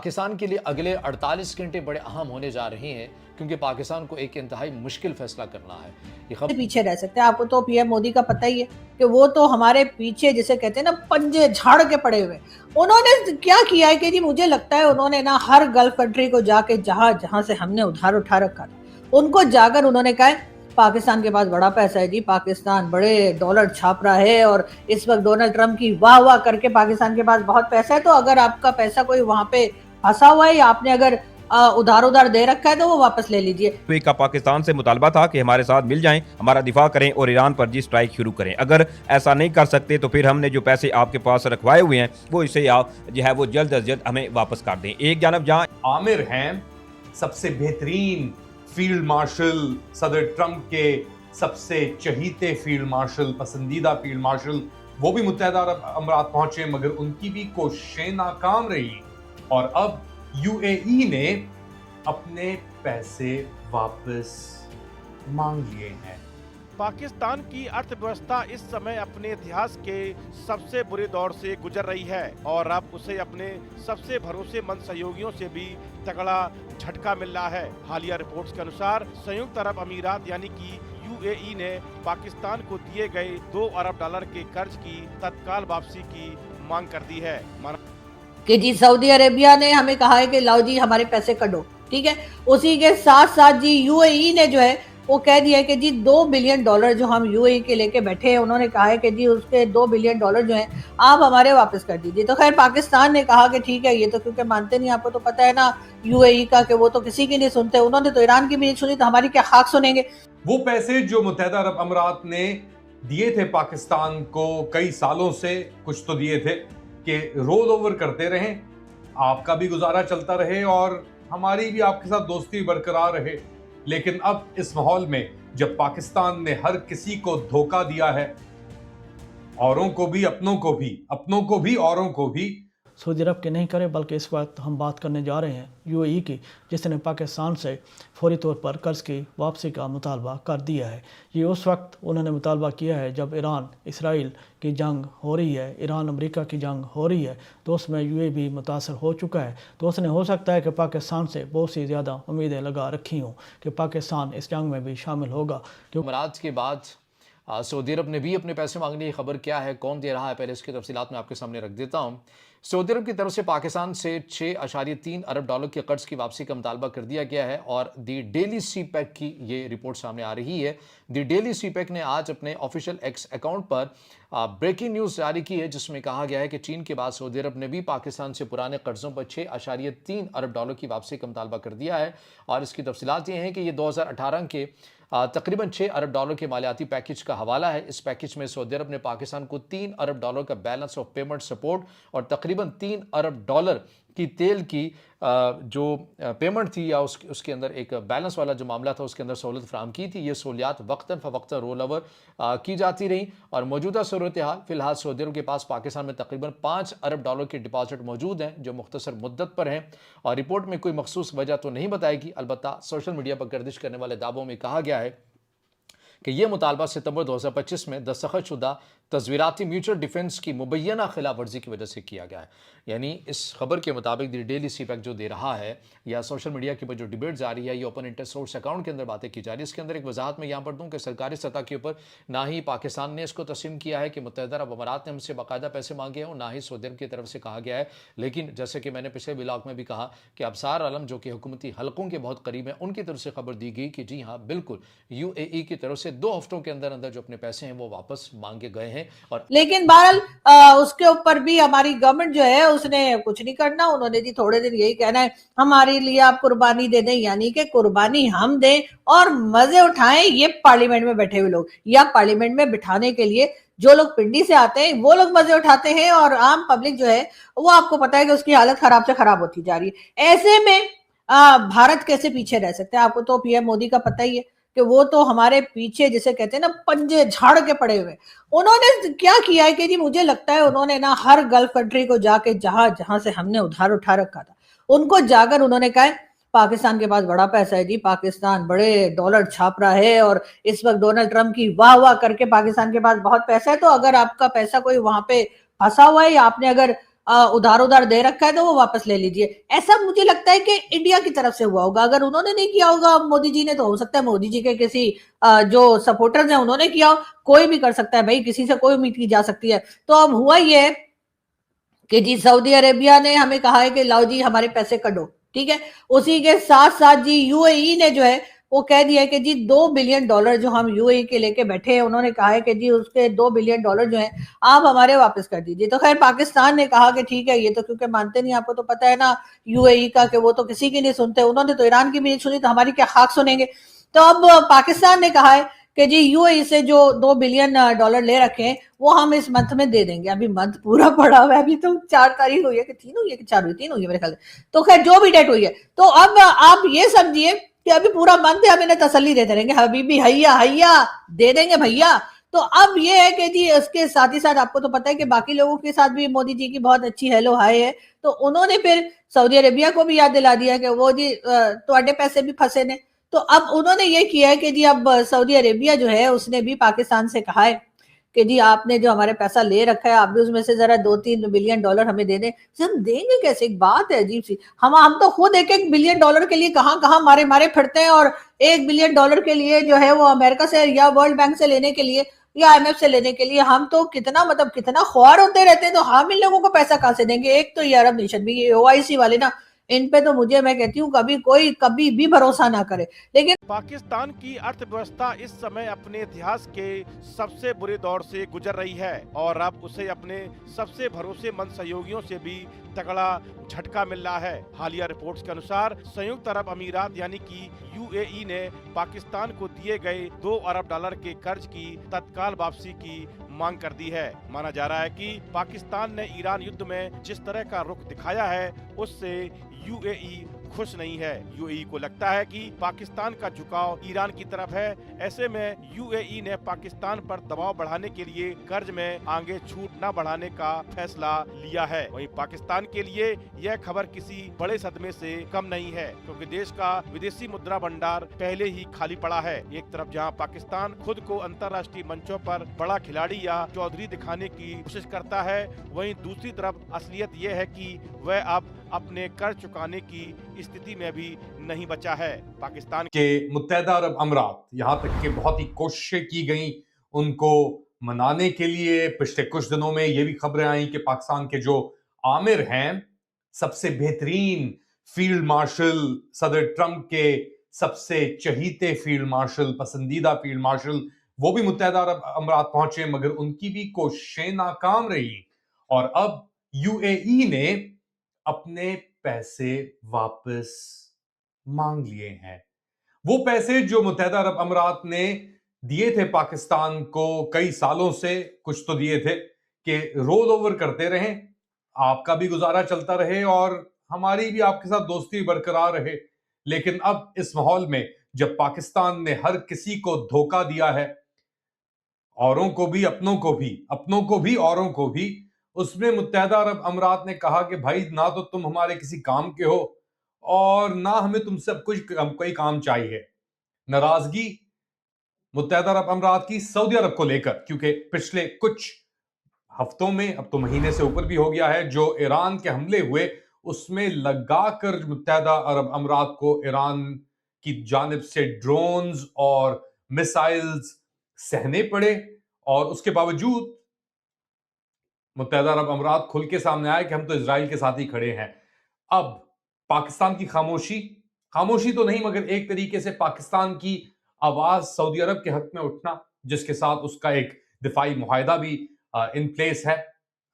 पाकिस्तान के लिए अगले 48 घंटे बड़े अहम होने जा रहे हैं क्योंकि पाकिस्तान को एक इंतहाई मुश्किल फैसला करना है। ये खबर पीछे रह सकते हैं। आपको तो पीएम मोदी का पता ही है कि वो तो हमारे पीछे जिसे कहते हैं ना पंजे झाड़ के पड़े हुए। उन्होंने क्या किया है कि जी मुझे लगता है उन्होंने ना हर गल्फ कंट्री को जाके जहां जहां से हमने उधार उठा रखा था उनको जाकर उन्होंने कहा है पाकिस्तान के पास बड़ा पैसा है जी, पाकिस्तान बड़े डॉलर छाप रहा है और इस वक्त डोनाल्ड ट्रंप की वाह वाह करके पाकिस्तान के पास बहुत पैसा है, तो अगर आपका पैसा कोई वहां पे फंसा हुआ है या आपने अगर उधार दे रखा है तो वो वापस ले लीजिए। का पाकिस्तान से मुतालबा था कि हमारे साथ मिल जाएं, हमारा दिफा करें और ईरान पर जी स्ट्राइक शुरू करें। अगर ऐसा नहीं कर सकते तो फिर हमने जो पैसे आपके पास रखवाए हुए हैं वो इसे आप जो है वो जल्द अज जल्द हमें वापस कर दें। एक जानब जहां आमिर हैं सबसे बेहतरीन फील्ड मार्शल, सदर ट्रंप के सबसे चहीते फील्ड मार्शल, पसंदीदा फील्ड मार्शल, वो भी मुत्तहदा अरब अमीरात पहुंचे मगर उनकी भी कोशिशें नाकाम रही और अब यूएई ने अपने पैसे वापस मांग लिए हैं। पाकिस्तान की अर्थव्यवस्था इस समय अपने इतिहास के सबसे बुरे दौर से गुजर रही है और अब उसे अपने सबसे भरोसेमंद सहयोगियों से भी तगड़ा झटका मिल रहा है। हालिया रिपोर्ट्स के अनुसार संयुक्त अरब अमीरात यानी कि यूएई ने पाकिस्तान को दिए गए $2 अरब के कर्ज की तत्काल वापसी की मांग कर दी है। कि जी सऊदी अरेबिया ने हमें कहा है कि लाओ जी हमारे पैसे कटो, ठीक है। उसी के साथ साथ जी यूएई ने जो है वो कह दिया है कि जी $2 बिलियन जो हम यूएई के लेके बैठे हैं, उन्होंने कहा है कि जी उसके $2 बिलियन जो हैं आप हमारे वापस कर दीजिए। तो खैर पाकिस्तान ने कहा कि ठीक है, ये तो क्योंकि मानते नहीं, आपको तो पता है ना यूएई का कि वो तो किसी की नहीं सुनते, उन्होंने तो ईरान की भी नहीं सुनी, तो हमारी क्या खाक सुनेंगे। वो पैसे जो मुत्तहदा अरब अमीरात ने दिए थे पाकिस्तान को कई सालों से, कुछ तो दिए थे कि रोल ओवर करते रहें, आपका भी गुजारा चलता रहे और हमारी भी आपके साथ दोस्ती बरकरार रहे। लेकिन अब इस माहौल में जब पाकिस्तान ने हर किसी को धोखा दिया है, औरों को भी अपनों को भी औरों को भी, सऊदी अरब के नहीं करें बल्कि इस वक्त हम बात करने जा रहे हैं यूएई की, जिसने पाकिस्तान से फौरी तौर पर कर्ज की वापसी का मुतालबा कर दिया है। ये उस वक्त उन्होंने मुतालबा किया है जब ईरान इसराइल की जंग हो रही है, ईरान अमेरिका की जंग हो रही है, तो उसमें यूएई भी मुतासर हो चुका है। तो उसने हो सकता है कि पाकिस्तान से बहुत सी ज़्यादा उम्मीदें लगा रखी हों कि पाकिस्तान इस जंग में भी शामिल होगा। अमीरात के बाद सऊदी अरब ने भी अपने पैसे मांगने की खबर क्या है, कौन दे रहा है, पहले इसकी तफसीलात मैं आपके सामने रख देता हूँ। सऊदी अरब की तरफ से पाकिस्तान से $6.3 अरब के कर्ज की वापसी का मुतालबा कर दिया गया है और दी डेली सीपैक की ये रिपोर्ट सामने आ रही है। दी डेली सीपैक ने आज अपने ऑफिशियल एक्स अकाउंट पर ब्रेकिंग न्यूज़ जारी की है, जिसमें कहा गया है कि चीन के बाद सऊदी अरब ने भी पाकिस्तान से पुराने कर्जों पर $6.3 अरब की वापसी का मुतालबा कर दिया है। और इसकी तफसीलात ये हैं कि ये 2018 के तकरीबन $6 अरब के मालियाती पैकेज का हवाला है। इस पैकेज में सऊदी अरब ने पाकिस्तान को $3 अरब का बैलेंस ऑफ पेमेंट सपोर्ट और तकरीबन $3 अरब की तेल की जो पेमेंट थी या उसके अंदर एक बैलेंस वाला जो मामला था उसके अंदर सहूलत फराहम की थी। ये सहूलियात वक्तन फ़वक्तन रोल ओवर की जाती रही और मौजूदा सूरत हाल फ़िलहाल सऊदी अरब के पास पाकिस्तान में तकरीबन $5 अरब के डिपॉजिट मौजूद हैं जो मुख्तसर मुद्दत पर हैं और रिपोर्ट में कोई मखसूस वजह तो नहीं बताएगी। अलबत्ता सोशल मीडिया पर गर्दिश करने वाले दावों में कहा गया है कि यह मुतालबा सितंबर 2025 में दस्तखतशुदा तस्वीराती म्यूचुअल डिफेंस की मुबैना खिलाफ वर्जी की वजह से किया गया है। यानी इस खबर के मुताबिक दी डेली सीपैक जो दे रहा है या सोशल मीडिया के ऊपर जो डिबेट जारी है, ये ओपन इंटर सोर्स अकाउंट के अंदर बातें की जा रही है। इसके अंदर एक वजाहत मैं यहाँ पर दूँ कि सरकारी सतह के ऊपर ना ही पाकिस्तान ने इसको तस्लीम किया है कि मुत्तहदा अरब अमीरात ने हमसे बाकायदा पैसे मांगे हैं और ना ही सऊदी अरब की तरफ से कहा गया है। लेकिन जैसे कि मैंने पिछले ब्लॉग में भी कहा कि अबसार आलम जो कि हुकूमती हलकों के बहुत करीब हैं, उनकी तरफ से खबर दी गई कि जी हाँ बिल्कुल यूएई की तरफ से 2 हफ्तों के अंदर अंदर जो अपने पैसे हैं वो वापस मांगे गए हैं। और लेकिन बहरहाल उसके ऊपर भी हमारी गवर्नमेंट जो है उसने कुछ नहीं करना। उन्होंने जी थोड़े दिन यही कहना है हमारे लिए आप कुर्बानी दे दें, यानी कि कुर्बानी हम दें और मजे उठाएं ये पार्लियामेंट में बैठे हुए लोग, या पार्लियामेंट में बिठाने के लिए जो लोग पिंडी से आते हैं वो लोग मजे उठाते हैं और आम पब्लिक जो है वो आपको पता है कि उसकी हालत खराब से खराब होती जा रही है। ऐसे में भारत कैसे पीछे रह सकते हैं? आपको तो पीएम मोदी का पता ही है कि वो तो हमारे पीछे जिसे कहते हैं ना पंजे झाड़ के पड़े हुए। उन्होंने क्या किया है कि जी मुझे लगता है उन्होंने ना हर गल्फ कंट्री को जाके जहां जहां से हमने उधार उठा रखा था उनको जाकर उन्होंने कहा पाकिस्तान के पास बड़ा पैसा है जी, पाकिस्तान बड़े डॉलर छाप रहा है और इस वक्त डोनाल्ड ट्रंप की वाह वाह करके पाकिस्तान के पास बहुत पैसा है, तो अगर आपका पैसा कोई वहां पे फंसा हुआ है या आपने अगर उधार उधार दे रखा है तो वो वापस ले लीजिए। ऐसा मुझे लगता है कि इंडिया की तरफ से हुआ होगा। अगर उन्होंने नहीं किया होगा मोदी जी ने, तो हो सकता है मोदी जी के किसी जो सपोर्टर्स हैं उन्होंने किया हो। कोई भी कर सकता है भाई, किसी से कोई उम्मीद की जा सकती है। तो अब हुआ ये है कि जी सऊदी अरेबिया ने हमें कहा है कि लाओ जी हमारे पैसे कटो, ठीक है। उसी के साथ साथ जी यूएई ने जो है वो कह दिया है कि जी $2 बिलियन जो हम यूएई के लेके बैठे हैं, उन्होंने कहा है कि जी उसके $2 बिलियन जो है आप हमारे वापस कर दीजिए। तो खैर पाकिस्तान ने कहा कि ठीक है, ये तो क्योंकि मानते नहीं, आपको तो पता है ना यूएई का कि वो तो किसी की नहीं सुनते, उन्होंने तो ईरान की भी नहीं सुनी, तो हमारी क्या खाक सुनेंगे। तो अब पाकिस्तान ने कहा है कि जी यूएई से जो $2 बिलियन ले रखे हैं वो हम इस मंथ में दे देंगे। अभी मंथ पूरा पड़ा हुआ है, अभी तो 4 तारीख हुई है कि 3 हुई है कि 4 हुई, 3 हुई है मेरे ख्याल से। तो खैर जो भी डेट हुई है, तो अब आप ये समझिए कि अभी पूरा मंथ हम इन्हें तसल्ली देते रहेंगे, हबीबी हैया हैया दे देंगे भैया। तो अब ये है कि जी उसके साथ ही साथ आपको तो पता है कि बाकी लोगों के साथ भी मोदी जी की बहुत अच्छी हेलो हाय है। तो उन्होंने फिर सऊदी अरेबिया को भी याद दिला दिया कि वो जी ਤੁਹਾਡੇ पैसे भी फंसे ने। तो अब उन्होंने ये किया है कि जी अब सऊदी अरेबिया जो है उसने भी पाकिस्तान से कहा है कि जी आपने जो हमारे पैसा ले रखा है, आप भी उसमें से जरा $2-3 बिलियन हमें दे दें। हम देंगे कैसे? एक बात है अजीब सी। हम तो खुद $1-1 बिलियन के लिए कहाँ कहाँ मारे मारे फिरते हैं, और $1 बिलियन के लिए जो है वो अमेरिका से या वर्ल्ड बैंक से लेने के लिए या IMF से लेने के लिए हम तो कितना मतलब कितना ख्वार होते रहते हैं। तो हम इन लोगों को पैसा कहाँ से देंगे? एक तो ये अरब नेशन भी, ये OIC वाले ना, इन पे तो मुझे, मैं कहती हूँ कभी कोई कभी भी भरोसा ना करे। लेकिन पाकिस्तान की अर्थव्यवस्था इस समय अपने इतिहास के सबसे बुरे दौर से गुजर रही है और अब उसे अपने सबसे भरोसेमंद सहयोगियों से भी तगड़ा झटका मिल रहा है। हालिया रिपोर्ट्स के अनुसार संयुक्त अरब अमीरात यानी कि UAE ने पाकिस्तान को दिए गए $2 अरब के कर्ज की तत्काल वापसी की मांग कर दी है। माना जा रहा है कि पाकिस्तान ने ईरान युद्ध में जिस तरह का रुख दिखाया है उससे UAE खुश नहीं है। UAE को लगता है कि पाकिस्तान का झुकाव ईरान की तरफ है। ऐसे में UAE ने पाकिस्तान पर दबाव बढ़ाने के लिए कर्ज में आगे छूट न बढ़ाने का फैसला लिया है। वहीं पाकिस्तान के लिए यह खबर किसी बड़े सदमे से कम नहीं है, क्योंकि देश का विदेशी मुद्रा भंडार पहले ही खाली पड़ा है। एक तरफ जहां पाकिस्तान खुद को अंतर्राष्ट्रीय मंचों पर बड़ा खिलाड़ी या चौधरी दिखाने की कोशिश करता है, वहीं दूसरी तरफ असलियत यह है कि वह अब अपने कर्ज चुकाने की स्थिति में भी नहीं बचा है। पाकिस्तान के मुत्तहदा अरब अमीरात, यहाँ तक कि बहुत ही कोशिशें की गई उनको मनाने के लिए। पिछले कुछ दिनों में ये भी खबरें आई कि पाकिस्तान के जो आमिर हैं, सबसे बेहतरीन फील्ड मार्शल, सदर ट्रंप के सबसे चहीते फील्ड मार्शल, पसंदीदा फील्ड मार्शल, वो भी मुत्तहदा अरब अमीरात पहुंचे, मगर उनकी भी कोशिशें नाकाम रही। और अब UAE ने अपने पैसे वापस मांग लिए हैं। वो पैसे जो मुत्तहदा अरब अमीरात ने दिए थे पाकिस्तान को कई सालों से, कुछ तो दिए थे कि रोल ओवर करते रहें, आपका भी गुजारा चलता रहे और हमारी भी आपके साथ दोस्ती बरकरार रहे। लेकिन अब इस माहौल में जब पाकिस्तान ने हर किसी को धोखा दिया है, औरों को भी, अपनों को भी औरों को भी, उसमें मुत्तहदा अरब अमीरात ने कहा कि भाई ना तो तुम हमारे किसी काम के हो और ना हमें तुमसे अब कुछ कोई काम चाहिए। नाराजगी मुत्तहदा अरब अमीरात की सऊदी अरब को लेकर, क्योंकि पिछले कुछ हफ्तों में, अब तो महीने से ऊपर भी हो गया है, जो ईरान के हमले हुए उसमें लगाकर मुत्तहदा अरब अमीरात को ईरान की जानिब से ड्रोन्स और मिसाइल्स सहने पड़े। और उसके बावजूद मुत्तहदा अरब अमीरात खुल के सामने आया कि हम तो इजराइल के साथ ही खड़े हैं। अब पाकिस्तान की खामोशी तो नहीं, मगर एक तरीके से पाकिस्तान की आवाज सऊदी अरब के हक में उठना, जिसके साथ उसका एक दिफाई मुआहदा भी इन प्लेस है।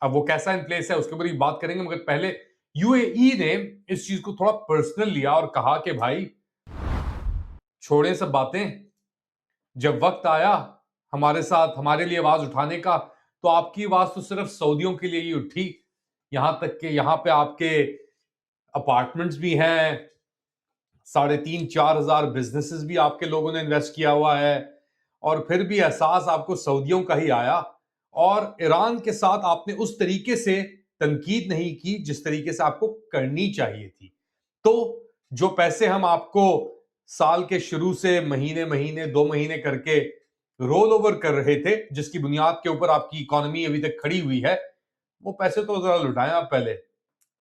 अब वो कैसा इन प्लेस है उसके ऊपर भी बात करेंगे, मगर पहले UAE ने इस चीज को थोड़ा पर्सनल लिया और कहा कि भाई छोड़े सब बातें, जब वक्त आया हमारे साथ हमारे लिए आवाज उठाने का, तो आपकी आवाज तो सिर्फ सऊदियों के लिए ही उठी। यहां तक कि यहां पे आपके अपार्टमेंट्स भी हैं, 3,500-4 हजार बिजनेसेस भी आपके लोगों ने इन्वेस्ट किया हुआ है, और फिर भी एहसास आपको सऊदियों का ही आया। और ईरान के साथ आपने उस तरीके से तनकीद नहीं की जिस तरीके से आपको करनी चाहिए थी। तो जो पैसे हम आपको साल के शुरू से महीने 2 महीने करके रोल ओवर कर रहे थे, जिसकी बुनियाद के ऊपर आपकी इकोनॉमी अभी तक खड़ी हुई है, वो पैसे तो जरा लुटाएं आप पहले।